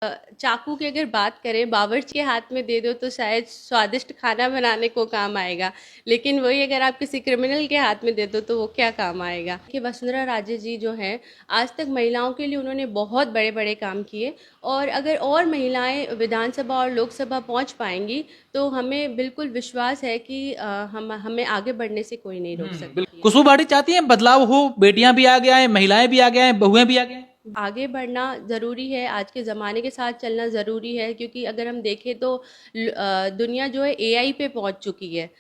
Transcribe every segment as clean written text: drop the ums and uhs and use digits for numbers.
चाकू की अगर बात करें बावर्ची के हाथ में दे दो तो शायद स्वादिष्ट खाना बनाने को काम आएगा, लेकिन वही अगर आप किसी क्रिमिनल के हाथ में दे दो तो वो क्या काम आएगा। कि वसुंधरा राजे जी जो हैं, आज तक महिलाओं के लिए उन्होंने बहुत बड़े बड़े काम किए, और अगर और महिलाएं विधानसभा और लोकसभा पहुंच पाएंगी तो हमें बिल्कुल विश्वास है कि हमें आगे बढ़ने से कोई नहीं रोक बिल्कुल। सकती है। खुशबू बाड़ी चाहती हैं बदलाव हो, बेटियां भी आगे आए, महिलाएं भी आगे आए, बहुएं भी आगे आए। आगे बढ़ना ज़रूरी है, आज के ज़माने के साथ चलना ज़रूरी है, क्योंकि अगर हम देखें तो दुनिया जो है एआई पे पहुंच चुकी है,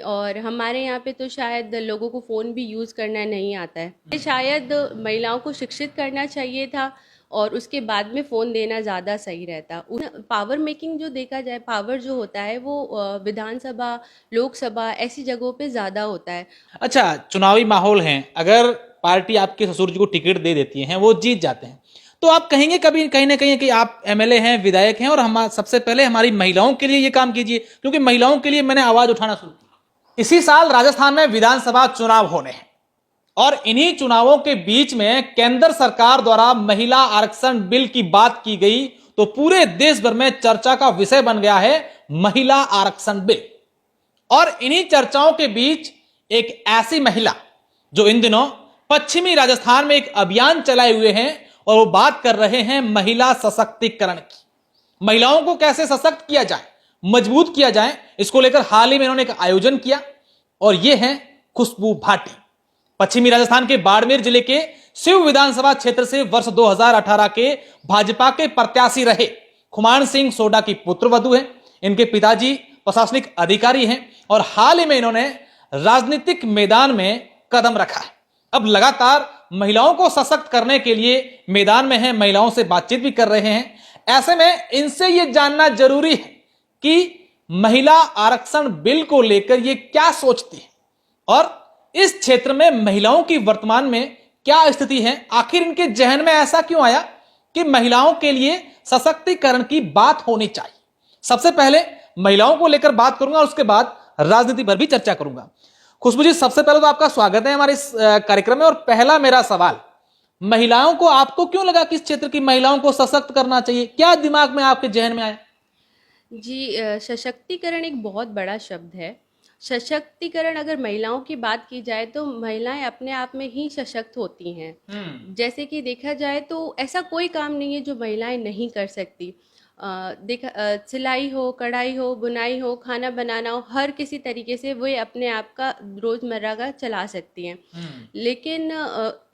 और हमारे यहाँ पे तो शायद लोगों को फ़ोन भी यूज़ करना नहीं आता है। शायद महिलाओं को शिक्षित करना चाहिए था और उसके बाद में फ़ोन देना ज़्यादा सही रहता। पावर मेकिंग जो देखा जाए, पावर जो होता है वो विधानसभा, लोकसभा ऐसी जगहों पे ज़्यादा होता है। अच्छा, चुनावी माहौल है, अगर पार्टी आपके ससुर जी को टिकट दे देती है, वो जीत जाते हैं, तो आप कहेंगे कभी कहीं ना कहीं कि आप एमएलए हैं, विधायक हैं, और हम सबसे पहले हमारी महिलाओं के लिए ये काम कीजिए, क्योंकि महिलाओं के लिए मैंने आवाज उठाना शुरू किया। इसी साल राजस्थान में विधानसभा चुनाव होने हैं, और इन्हीं चुनावों के बीच में केंद्र सरकार द्वारा महिला आरक्षण बिल की बात की गई तो पूरे देश भर में चर्चा का विषय बन गया है महिला आरक्षण बिल। और इन्हीं चर्चाओं के बीच एक ऐसी महिला जो इन दिनों पश्चिमी राजस्थान में एक अभियान चलाए हुए हैं, और वो बात कर रहे हैं महिला सशक्तिकरण की। महिलाओं को कैसे सशक्त किया जाए, मजबूत किया जाए, इसको लेकर हाल ही में इन्होंने एक आयोजन किया, और ये है खुशबू भाटी। पश्चिमी राजस्थान के बाड़मेर जिले के शिव विधानसभा क्षेत्र से वर्ष 2018 के भाजपा के प्रत्याशी रहे खुमान सिंह सोडा की पुत्र वधू हैं। इनके पिताजी प्रशासनिक अधिकारी हैं, और हाल ही में इन्होंने राजनीतिक मैदान में कदम रखा है। अब लगातार महिलाओं को सशक्त करने के लिए मैदान में हैं, महिलाओं से बातचीत भी कर रहे हैं। ऐसे में इनसे यह जानना जरूरी है कि महिला आरक्षण बिल को लेकर ये क्या सोचती है, और इस क्षेत्र में महिलाओं की वर्तमान में क्या स्थिति है। आखिर इनके जहन में ऐसा क्यों आया कि महिलाओं के लिए सशक्तिकरण की बात होनी चाहिए। सबसे पहले महिलाओं को लेकर बात करूंगा, और उसके बाद राजनीति पर भी चर्चा करूंगा। खुशबू जी, सबसे पहले तो आपका स्वागत है हमारे इस कार्यक्रम में, और पहला मेरा सवाल, महिलाओं को, आपको क्यों लगा कि इस क्षेत्र की महिलाओं को सशक्त करना चाहिए, क्या दिमाग में आपके जहन में आया? जी, सशक्तिकरण एक बहुत बड़ा शब्द है। सशक्तिकरण अगर महिलाओं की बात की जाए तो महिलाएं अपने आप में ही सशक्त होती हैं। जैसे कि देखा जाए तो ऐसा कोई काम नहीं है जो महिलाएं नहीं कर सकती। सिलाई हो, कढ़ाई हो, बुनाई हो, खाना बनाना हो, हर किसी तरीके से वो अपने आप का रोज़मर्रा का चला सकती हैं। लेकिन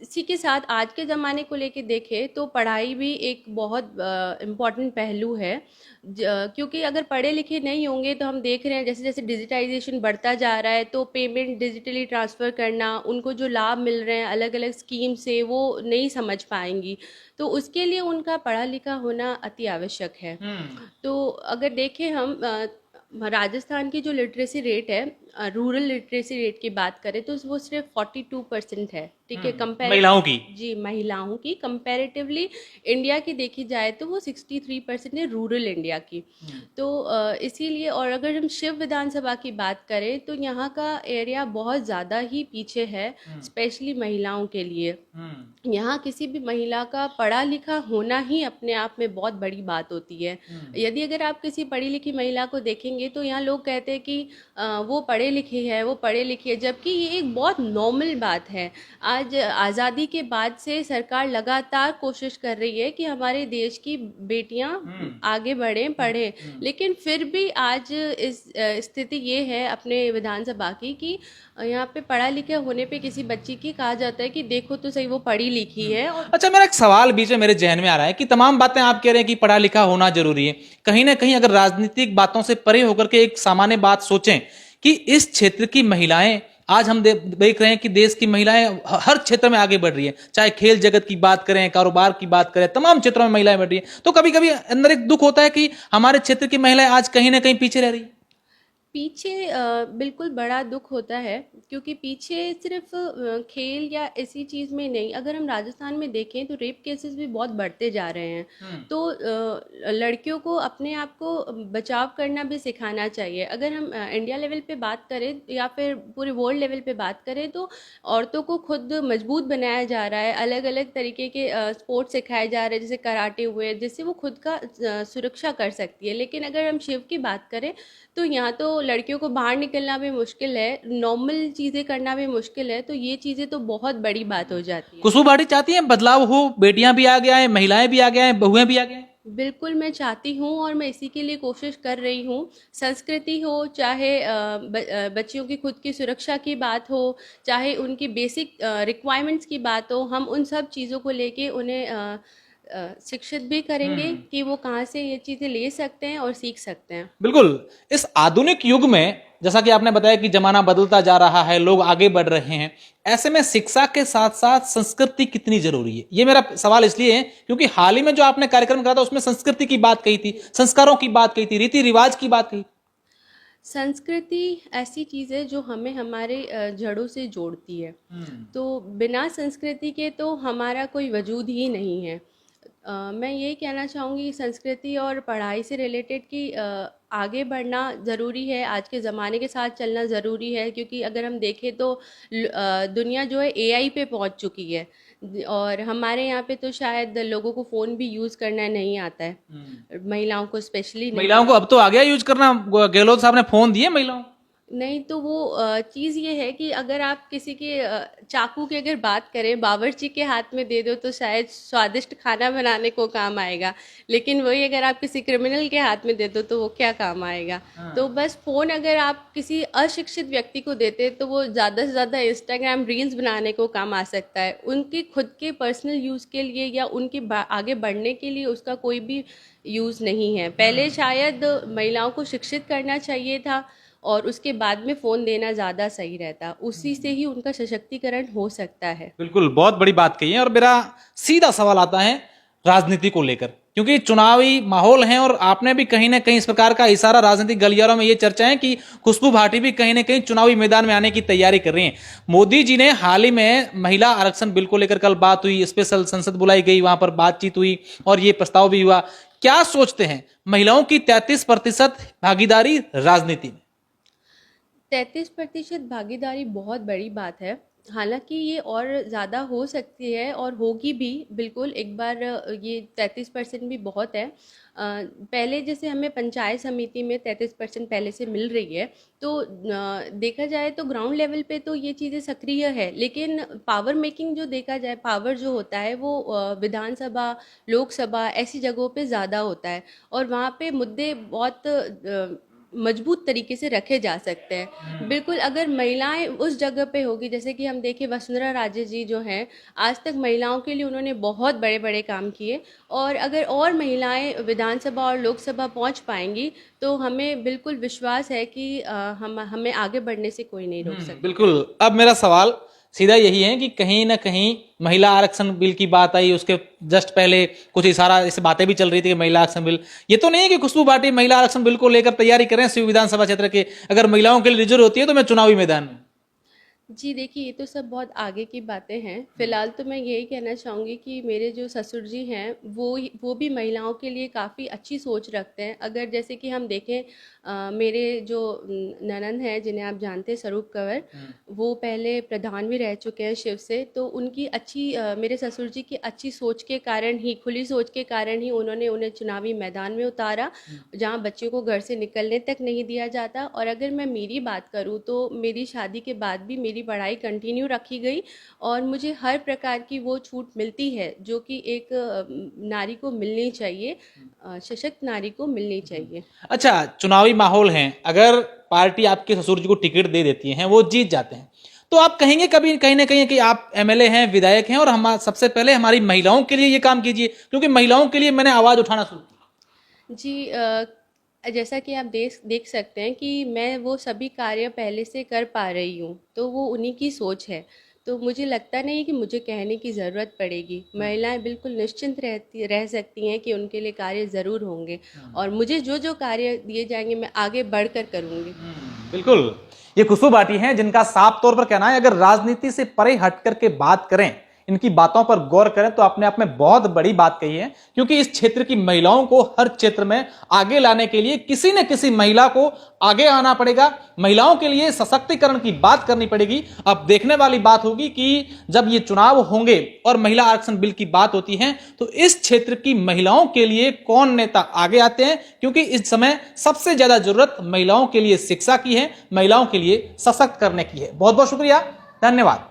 इसी के साथ आज के ज़माने को लेके देखें तो पढ़ाई भी एक बहुत इम्पॉर्टेंट पहलू है। क्योंकि अगर पढ़े लिखे नहीं होंगे तो हम देख रहे हैं जैसे जैसे डिजिटाइजेशन बढ़ता जा रहा है तो पेमेंट डिजिटली ट्रांसफ़र करना, उनको जो लाभ मिल रहे हैं अलग अलग स्कीम से, वो नहीं समझ पाएंगी। तो उसके लिए उनका पढ़ा लिखा होना अति आवश्यक है। तो अगर देखें हम राजस्थान की जो लिटरेसी रेट है, रूरल लिटरेसी रेट की बात करें तो वो सिर्फ 42% है। ठीक है, महिलाओं की? जी, महिलाओं की कंपैरेटिवली इंडिया की देखी जाए तो वो 63% है, रूरल इंडिया की। तो इसीलिए, और अगर हम शिव विधानसभा की बात करें तो यहाँ का एरिया बहुत ज़्यादा ही पीछे है, स्पेशली महिलाओं के लिए। यहाँ किसी भी महिला का पढ़ा लिखा होना ही अपने आप में बहुत बड़ी बात होती है। यदि अगर आप किसी पढ़ी लिखी महिला को देखेंगे तो यहाँ लोग कहते हैं कि वो पढ़े लिखे है, वो पढ़े लिखे है, जबकि ये एक बहुत नॉर्मल बात है। आज आज़ादी के बाद से सरकार लगातार कोशिश कर रही है कि हमारे देश की बेटियां आगे बढ़ें, पढ़ें, लेकिन फिर भी आज इस स्थिति ये है अपने विधानसभा की कि यहाँ पे पढ़ा लिखा होने पे किसी बच्ची की कहा जाता है कि देखो तो सही वो पढ़ी लिखी है। और अच्छा, मेरा एक सवाल बीच में मेरे जहन में आ रहा है कि तमाम बातें आप कह रहे हैं कि पढ़ा लिखा होना जरूरी है, कहीं ना कहीं अगर राजनीतिक बातों से परे होकर के एक सामान्य बात सोचें कि इस क्षेत्र की महिलाएं, आज हम देख रहे हैं कि देश की महिलाएं हर क्षेत्र में आगे बढ़ रही है, चाहे खेल जगत की बात करें, कारोबार की बात करें, तमाम क्षेत्रों में महिलाएं बढ़ रही है। तो कभी कभी अंदर एक दुख होता है कि हमारे क्षेत्र की महिलाएं आज कहीं ना कहीं पीछे रह रही है। पीछे बिल्कुल बड़ा दुख होता है, क्योंकि पीछे सिर्फ खेल या ऐसी चीज़ में नहीं, अगर हम राजस्थान में देखें तो रेप केसेस भी बहुत बढ़ते जा रहे हैं। तो लड़कियों को अपने आप को बचाव करना भी सिखाना चाहिए। अगर हम इंडिया लेवल पे बात करें या फिर पूरे वर्ल्ड लेवल पे बात करें, तो औरतों को खुद मजबूत बनाया जा रहा है। अलग अलग तरीके के स्पोर्ट्स सिखाए जा रहे हैं, जैसे कराटे हुए, जिससे वो खुद का सुरक्षा कर सकती है। लेकिन अगर हम शिव की बात करें तो यहाँ तो लड़कियों को बाहर निकलना भी मुश्किल है, नॉर्मल चीज़ें करना भी मुश्किल है, तो ये चीज़ें तो बहुत बड़ी बात हो जाती है। खुशबू भाटी चाहती हैं बदलाव हो, बेटियां भी आ गया है, महिलाएं भी आ गया है, बहुएं भी आ गए हैं? बिल्कुल मैं चाहती हूँ और मैं इसी के लिए कोशिश कर रही हूँ। संस्कृति हो, चाहे बच्चियों की खुद की सुरक्षा की बात हो, चाहे उनकी बेसिक रिक्वायरमेंट्स की बात हो, हम उन सब चीज़ों को लेके उन्हें शिक्षित भी करेंगे कि वो कहाँ से ये चीज़ें ले सकते हैं और सीख सकते हैं। बिल्कुल। इस आधुनिक युग में जैसा कि आपने बताया कि जमाना बदलता जा रहा है, लोग आगे बढ़ रहे हैं, ऐसे में शिक्षा के साथ साथ संस्कृति कितनी जरूरी है? ये मेरा सवाल इसलिए है क्योंकि हाल ही में जो आपने कार्यक्रम करा था उसमें संस्कृति की बात कही थी, संस्कारों की बात कही थी, रीति रिवाज की बात कही थी। संस्कृति ऐसी चीज़ है जो हमें हमारे जड़ों से जोड़ती है। तो बिना संस्कृति के तो हमारा कोई वजूद ही नहीं है। मैं यही कहना चाहूँगी, संस्कृति और पढ़ाई से रिलेटेड कि आगे बढ़ना ज़रूरी है, आज के ज़माने के साथ चलना ज़रूरी है, क्योंकि अगर हम देखें तो दुनिया जो है एआई पे पहुँच चुकी है। और हमारे यहाँ पे तो शायद लोगों को फ़ोन भी यूज़ करना नहीं आता है, महिलाओं को स्पेशली नहीं। महिलाओं को अब तो आ गया यूज करना, गहलोत साहब ने फोन दिए महिलाओं को। नहीं, तो वो चीज़ ये है कि अगर आप किसी के चाकू की अगर बात करें, बावर्ची के हाथ में दे दो तो शायद स्वादिष्ट खाना बनाने को काम आएगा, लेकिन वही अगर आप किसी क्रिमिनल के हाथ में दे दो तो वो क्या काम आएगा। तो बस फ़ोन अगर आप किसी अशिक्षित व्यक्ति को देते तो वो ज़्यादा से ज़्यादा इंस्टाग्राम रील्स बनाने को काम आ सकता है। उनके खुद के पर्सनल यूज़ के लिए या उनके आगे बढ़ने के लिए उसका कोई भी यूज़ नहीं है। पहले शायद महिलाओं को शिक्षित करना चाहिए था और उसके बाद में फ़ोन देना ज़्यादा सही रहता, उसी से ही उनका सशक्तिकरण हो सकता है। बिल्कुल, बहुत बड़ी बात कही है। और मेरा सीधा सवाल आता है राजनीति को लेकर, क्योंकि चुनावी माहौल है और आपने भी कहीं ना कहीं इस प्रकार का इशारा, राजनीतिक गलियारों में ये चर्चा है कि खुशबू भाटी भी कहीं ना कहीं चुनावी मैदान में आने की तैयारी कर रही हैं। मोदी जी ने हाल ही में महिला आरक्षण बिल को लेकर कल बात हुई, स्पेशल संसद बुलाई गई, वहां पर बातचीत हुई और ये प्रस्ताव भी हुआ। क्या सोचते हैं महिलाओं की 33% भागीदारी राजनीति में? 33% भागीदारी बहुत बड़ी बात है। हालांकि ये और ज़्यादा हो सकती है और होगी भी, बिल्कुल। एक बार ये 33% भी बहुत है। पहले जैसे हमें पंचायत समिति में 33% पहले से मिल रही है, तो देखा जाए तो ग्राउंड लेवल पे तो ये चीज़ें सक्रिय है, लेकिन पावर मेकिंग जो देखा जाए, पावर जो होता है वो विधानसभा, लोकसभा ऐसी जगहों पे ज़्यादा होता है और वहाँ पे मुद्दे बहुत मजबूत तरीके से रखे जा सकते हैं। बिल्कुल, अगर महिलाएं उस जगह पे होगी, जैसे कि हम देखें वसुंधरा राजे जी जो हैं, आज तक महिलाओं के लिए उन्होंने बहुत बड़े बड़े काम किए, और अगर और महिलाएं विधानसभा और लोकसभा पहुंच पाएंगी तो हमें बिल्कुल विश्वास है कि हमें आगे बढ़ने से कोई नहीं रोक सकता। बिल्कुल। अब मेरा सवाल सीधा यही है कि कहीं ना कहीं महिला आरक्षण बिल की बात आई, उसके जस्ट पहले कुछ इशारा, ऐसे बातें भी चल रही थी कि महिला आरक्षण बिल, ये तो नहीं है कि खुशबू भाटी महिला आरक्षण बिल को लेकर तैयारी करें शिव विधानसभा क्षेत्र के, अगर महिलाओं के लिए रिजर्व होती है तो मैं चुनावी मैदान में। जी देखिए, ये तो सब बहुत आगे की बातें हैं। फ़िलहाल तो मैं यही कहना चाहूँगी कि मेरे जो ससुर जी हैं वो भी महिलाओं के लिए काफ़ी अच्छी सोच रखते हैं। अगर जैसे कि हम देखें, मेरे जो ननंद हैं जिन्हें आप जानते हैं, स्वरूप कंवर, वो पहले प्रधान भी रह चुके हैं शिव से। तो उनकी अच्छी मेरे ससुर जी की अच्छी सोच के कारण ही, खुली सोच के कारण ही उन्होंने उन्हें चुनावी मैदान में उतारा, जहाँ बच्चियों को घर से निकलने तक नहीं दिया जाता। और अगर मैं मेरी बात करूँ तो मेरी शादी के बाद भी मेरी पढ़ाई कंटिन्यू रखी गई और मुझे हर प्रकार की वो छूट मिलती है जो कि एक नारी को मिलनी चाहिए, सशक्त नारी को मिलनी चाहिए। अच्छा, चुनावी माहौल है, अगर पार्टी आपके ससुर जी को टिकट दे देती है, वो जीत जाते हैं, तो आप कहेंगे कभी कहीं ना कहीं कि आप एमएलए हैं, विधायक हैं और हम सबसे पहले हमारी महिलाओं के लिए ये काम कीजिए, क्योंकि महिलाओं के लिए मैंने आवाज उठाना शुरू किया। जी, जैसा कि आप देख सकते हैं कि मैं वो सभी कार्य पहले से कर पा रही हूँ, तो वो उन्हीं की सोच है। तो मुझे लगता नहीं कि मुझे कहने की ज़रूरत पड़ेगी। महिलाएं बिल्कुल निश्चिंत रह सकती हैं कि उनके लिए कार्य ज़रूर होंगे, और मुझे जो जो कार्य दिए जाएंगे मैं आगे बढ़कर करूँगी। बिल्कुल, ये खुशबू भाटी हैं जिनका साफ तौर पर कहना है अगर राजनीति से परे हट करके बात करें, इनकी बातों पर गौर करें तो अपने आप में बहुत बड़ी बात कही है, क्योंकि इस क्षेत्र की महिलाओं को हर क्षेत्र में आगे लाने के लिए किसी न किसी महिला को आगे आना पड़ेगा। महिलाओं के लिए सशक्तिकरण की बात करनी पड़ेगी। अब देखने वाली बात होगी कि जब ये चुनाव होंगे और महिला आरक्षण बिल की बात होती है तो इस क्षेत्र की महिलाओं के लिए कौन नेता आगे आते हैं, क्योंकि इस समय सबसे ज्यादा जरूरत महिलाओं के लिए शिक्षा की है, महिलाओं के लिए सशक्त करने की है। बहुत बहुत शुक्रिया, धन्यवाद।